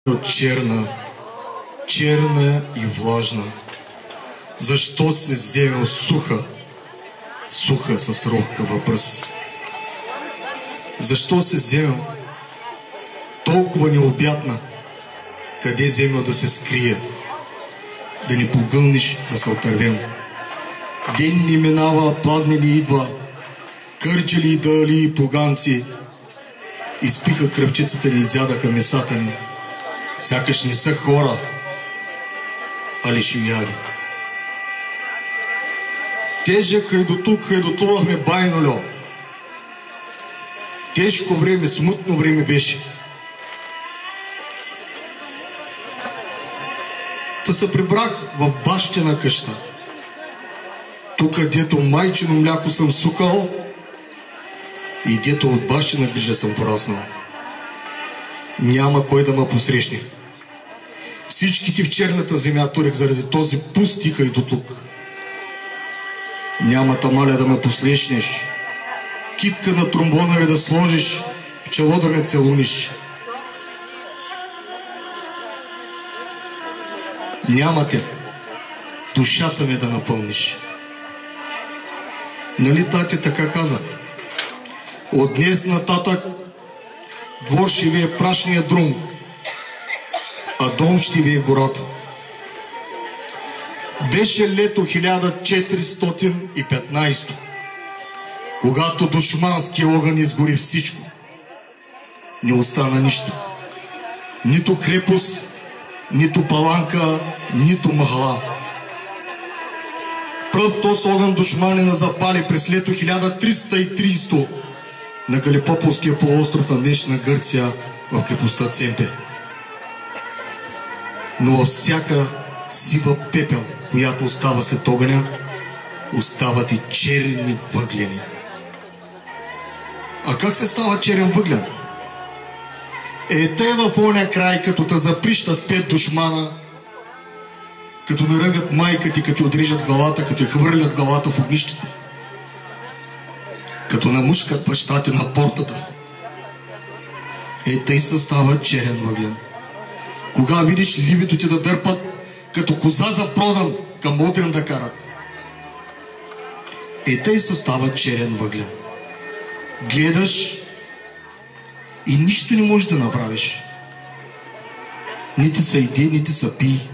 черна, черна и влажна. Защо се вземел суха, суха с рохкава пръст? Защо се вземел толкова необятна? Къде вземел да се скрие? Да ни погълниш, да се отървем. Ден ни минава, пладне ни идва, кърджали и дали и поганци. Изпиха кръвчицата ни, изядаха месата ни. Сякаш не са хора, а лишияди. Тежък хайдутук хайдутувахме байнолю. Тежко време, смътно време беше. Та се прибрах в бащина къща. Тук, дето майчино мляко съм сукал и дето от бащина грижа съм пораснал. Няма кой да ме посрещне. Всичките в черната земя турих заради този пусти хайдутук. Няма тамаля да ме посрещнеш, китка на тромбона ми да сложиш, в чело да ме целуниш. Няма те душата ми да напълниш. Нали тати така каза? От днес нататък двор ще ви е прашния друм, а дом ще ви е гората. Беше лето 1415, когато душманския огън изгори всичко. Не остана нищо. Нито крепост, нито паланка, нито махала. Пръв този огън душманина запали през лето 1330 на Галипополския полуостров на днешна Гърция в крепостта Цемпе. Но във всяка сива пепел, която остава след огъня, остават и черни въглени. А как се става черен въглен? Те в оня край, като те заприщат 5 душмана, като наръгат майка ти, като отрежат главата, като я хвърлят главата в огнището, като намушкат баща ти на портата. Тъй се става черен въглен. Кога видиш ливито ти да дърпат, като коза за продан към Одрин да карат. Тъй се става черен въглен. Гледаш и нищо не можеш да направиш. Нити са иди, нити са пи.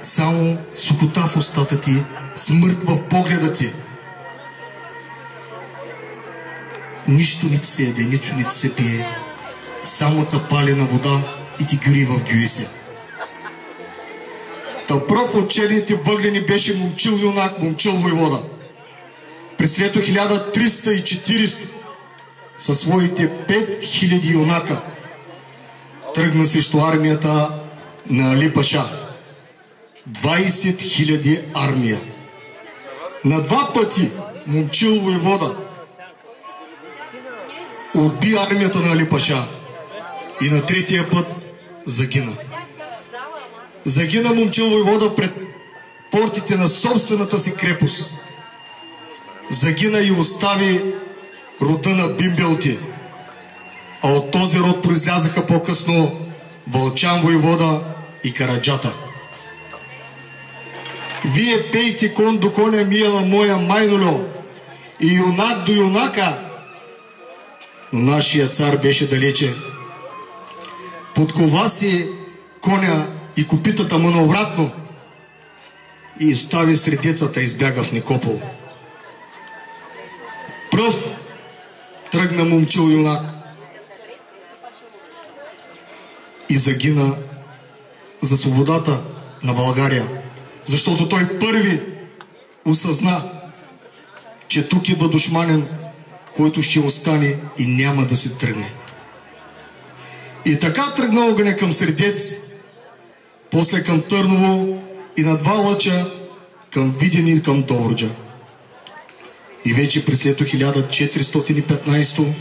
Само сухота в устата ти, смърт в погледа ти. Нищо не ти се еде, нищо не ти се пие. Само тъпалена вода и ти гюри в гюисе. Та пръв от черните въглени беше Момчил юнак, Момчил войвода. През лето 1340 със своите 5000 юнака тръгна срещу армията на Али Паша. 20 000 армия. На 2 пъти Момчил войвода отби армията на Али Паша и на 3-тия път загина. Загина Момчил войвода пред портите на собствената си крепост. Загина и остави рода на бимбелти. А от този род произлязаха по-късно Вълчан войвода и Караджата. Вие пейте кон до коня мияла моя майнолю и юнак до юнака. Но нашия цар беше далече. Подкова си коня и копитата му навратно и остави сред децата и избяга в Никопол. Пръв тръгна Момчил юнак и загина за свободата на България, защото той първи осъзна, че тук идва душманин, който ще остане и няма да се тръгне. И така тръгна огъня към Средец, после към Търново и на 2 лъча към Видин и към Добруджа. И вече през лето 1415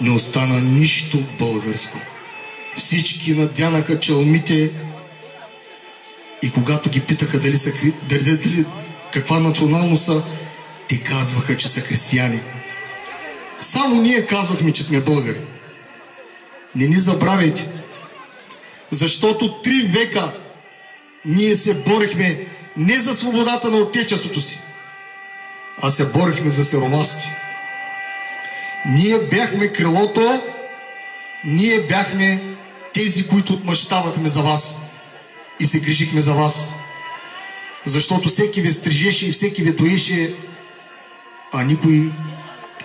не остана нищо българско. Всички надянаха челмите и когато ги питаха дали каква националност са, те казваха, че са християни. Само ние казвахме, че сме българи. Не ни забравяйте, защото 3 века ние се борихме не за свободата на отечеството си, а се борихме за сиромасите. Ние бяхме крилото, ние бяхме тези, които отмъщавахме за вас и се грижихме за вас. Защото всеки ви стрижеше и всеки ви доеше, а никой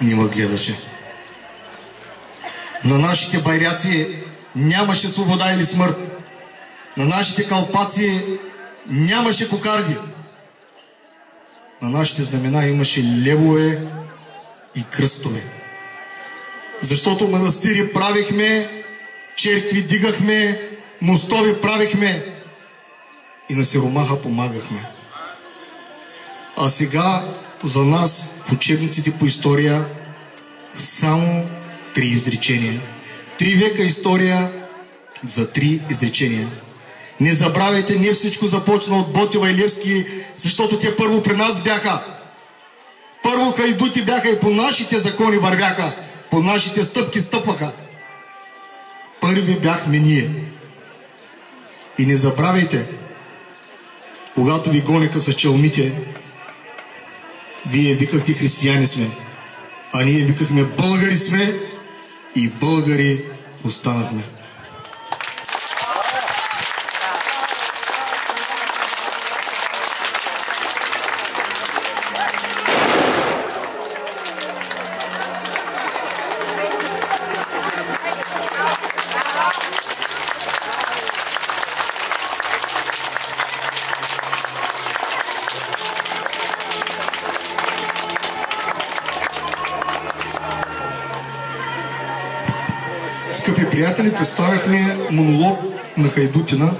не ме гледаше. На нашите байраци нямаше свобода или смърт. На нашите калпаци нямаше кокарди. На нашите знамена имаше левове и кръстове. Защото манастири правихме, черкви дигахме, мостови правихме и на сиромаха помагахме. А сега за нас в учебниците по история само 3 изречения. 3 века история за 3 изречения. Не забравяйте, не всичко започна от Ботева и Левски, защото те първо при нас бяха. Първо хайдути бяха и по нашите закони вървяха, по нашите стъпки стъпваха. Първи бяхме ние. И не забравяйте, когато ви гонеха с челмите, вие викахте християни сме, а ние викахме българи сме и българи останахме. Скъпи приятели, представяхме монолог на Хайдутина.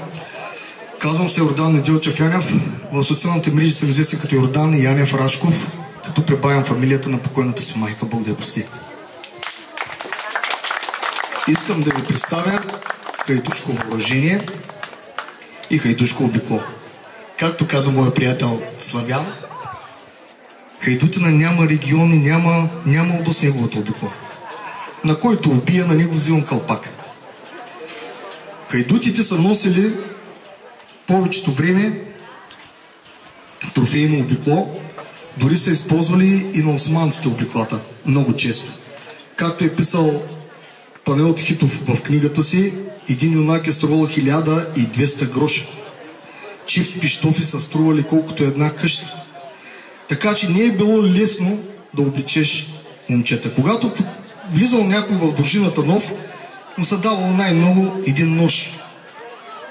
Казвам се Йордан Неделчев Янев. В социалните мрежи съм известен като Йордан Янев Рашков, като пребавям фамилията на покойната си майка. Бог да я прости. Искам да ви представя хайдушко въоръжение и хайдушко обикло. Както каза моя приятел Славян, Хайдутина няма региони, няма област неговото обикло. На който убия, на него взимам калпак. Хайдутите са носили повечето време трофейно обикло, дори са използвали и на османците обиклата, много често. Както е писал Панайот Хитов в книгата си, един юнак е струвал 1200 гроша. Чифт пищофи са стрували колкото една къща. Така че не е било лесно да обличеш момчета. Когато влизал някой в дружината нов, му се давал най-много един нож.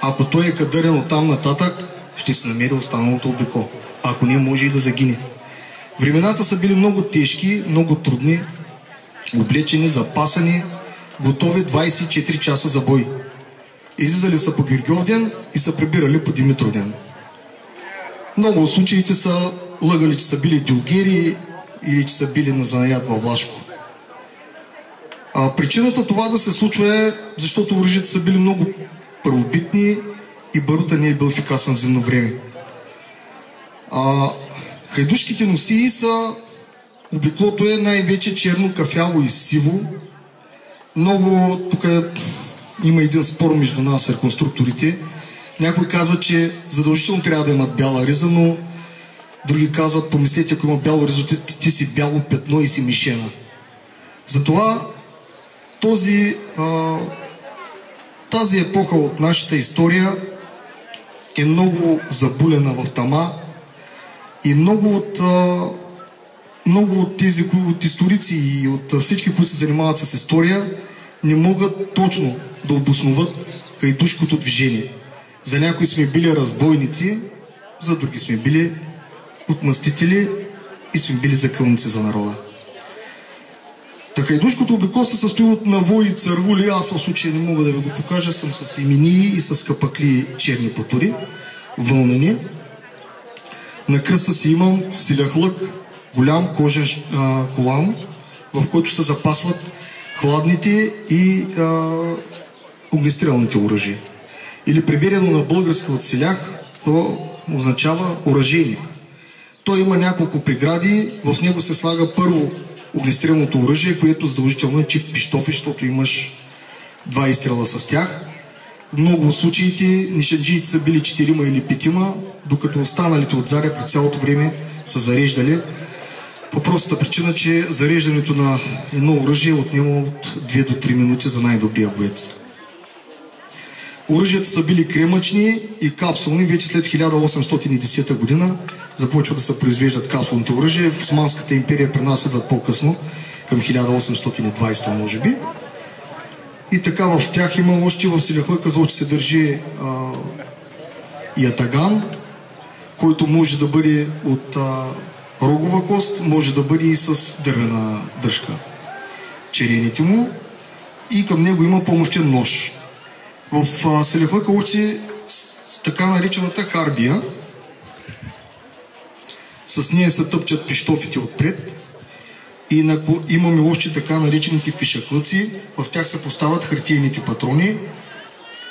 Ако той е кадърен оттам нататък, ще се намери останалото обикло. Ако не, може и да загине. Времената са били много тежки, много трудни, облечени, запасани, готови 24 часа за бой. Излизали са по Георгиовден и са прибирали по Димитровден. Много от случаите са лъгали, че са били дюлгери или че са били на занаят във Влашко. Причината това да се случва е, защото оръжията са били много първобитни и барута не е бил ефикасен земно време. Хайдушките носии са, обиклото е най-вече черно, кафяво и сиво. Много, тук има един спор между нас, реконструкторите. Някои казват, че задължително трябва да имат бяла риза, но други казват, помислете, ако има бяло ризо, ти си бяло петно и си мишена. Затова тази епоха от нашата история е много забулена в тама и много от тези от историци и от всички, които се занимават с история, не могат точно да обосноват хайдушкото движение. За някои сме били разбойници, за други сме били отмъстители и сме били закълници за народа. Хайдушкото обикло се състои от навои и цървули. Аз в случая не мога да ви го покажа. Съм с имении и с капакли черни патури, вълнени. На кръста си имам силяхлък, голям кожен колан, в който се запасват хладните и огнестрелните оръжия. Или преведено на български от силях, то означава оръжейник. Той има няколко прегради, в него се слага първо огнестрелното оръжие, което задължително е чифт пищофи, защото имаш 2 изстрела с тях. В много от случаите нишанджиите са били 4 или 5, докато останалите от заря през цялото време са зареждали. По простата причина, че зареждането на едно оръжие отнема от 2 до 3 минути за най-добрия боец. Оръжията са били кремъчни и капсулни. Вече след 1810 година започват да се произвеждат капсулните оръжия. В Османската империя при нас идват по-късно, към 1820 може би. И така в тях има още в селяхлъка за още се държи ятаган, който може да бъде от рогова кост, може да бъде и с дървена дръжка. Черените му. И към него има помощен нож. В селяхлъка още с така наречената харбия. С нея се тъпчат пищофите отпред. И имаме още така наречените фишаклъци. В тях се поставят хартиените патрони.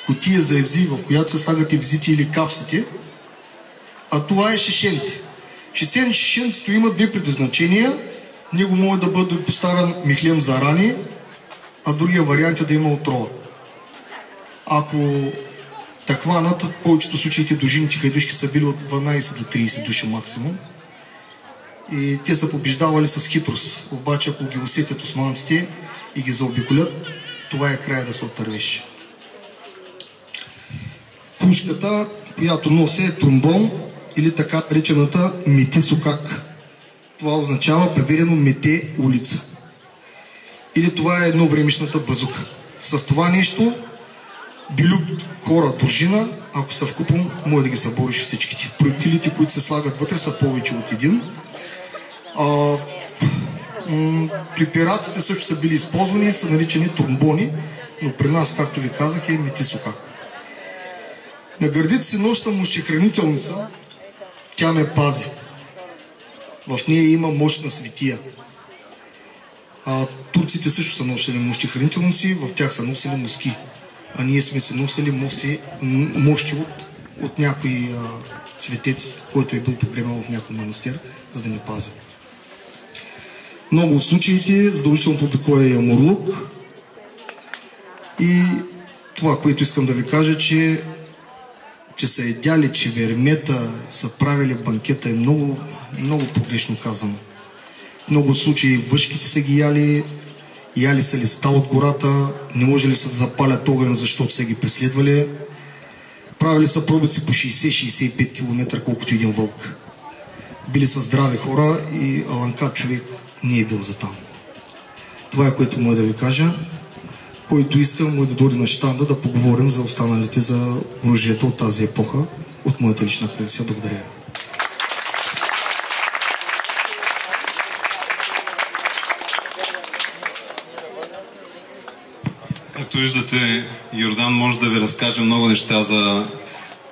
Кутия за евзи, в която се слагат евзите или капсите. А това е шишенци. Шишенцето има 2 предназначения. В него може да бъде поставен михлем за рани, а другия вариант е да има отрова. Ако те хванат, в повечето случаите дожините хайдушки са били от 12 до 30 души максимум. И те са побеждавали с хитрост. Обаче, ако ги усетят османците и ги заобиколят, това е края да се отървеш. Пушката, която носи е тромбон или така наречената мете сокак. Това означава преверено мете улица. Или това е едновремешната базука. С това нещо билюк хора, дружина, ако са вкупом, може да ги събориш всичките. Проектилите, които се слагат вътре, са повече от един. При пиратите също са били използвани и са наричани тромбони, но при нас, както ви казах, е мети сокак. На гърдите си нося мощехранителница, тя ме пази. В нея има мощна светия. Турците също са носили мощехранителници, в тях са носили моски. А ние сме се носили мощи от някой светец, който е бил погребан в някой манастир, за да ни пази. Много от случаите задължително публикува е ямурлук. И това, което искам да ви кажа, че са едяли, че вермета са правили банкета е много, много погрешно казано. В много случаи въшките са ги яли са листа от гората, не може ли са да запалят огън, защото са ги преследвали. Правили са пробици по 60-65 км, колкото един вълк. Били са здрави хора и аланкат човек не е бил за там. Това е което мога да ви кажа. Който иска, може да дойде на щанда да поговорим за останалите за оръжията от тази епоха, от моята лична колекция. Благодаря ви. Както виждате, Йордан може да ви разкаже много неща за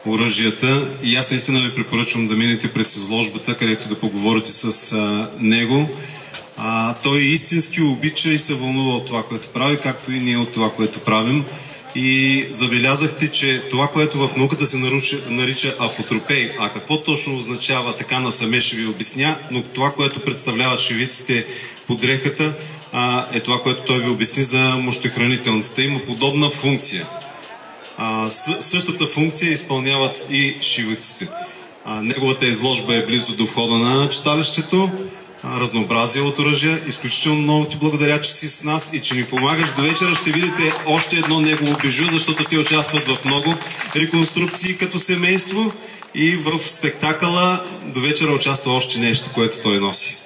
оръжията и аз наистина ви препоръчвам да минете през изложбата, където да поговорите с него. Той истински обича и се вълнува от това, което прави, както и ние от това, което правим. И забелязахте, че това, което в науката се нарича апотропей, а какво точно означава, така насаме ще ви обясня, но това, което представляват шевиците под дрехата, е това, което той ви обясни за мощехранителницата. Има подобна функция. Същата функция изпълняват и шивиците. Неговата изложба е близо до входа на читалището. Разнообразие от оръжия. Изключително много ти благодаря, че си с нас и че ни помагаш. До вечера ще видите още едно негово бижу, защото те участват в много реконструкции като семейство и в спектакъла до вечера участва още нещо, което той носи.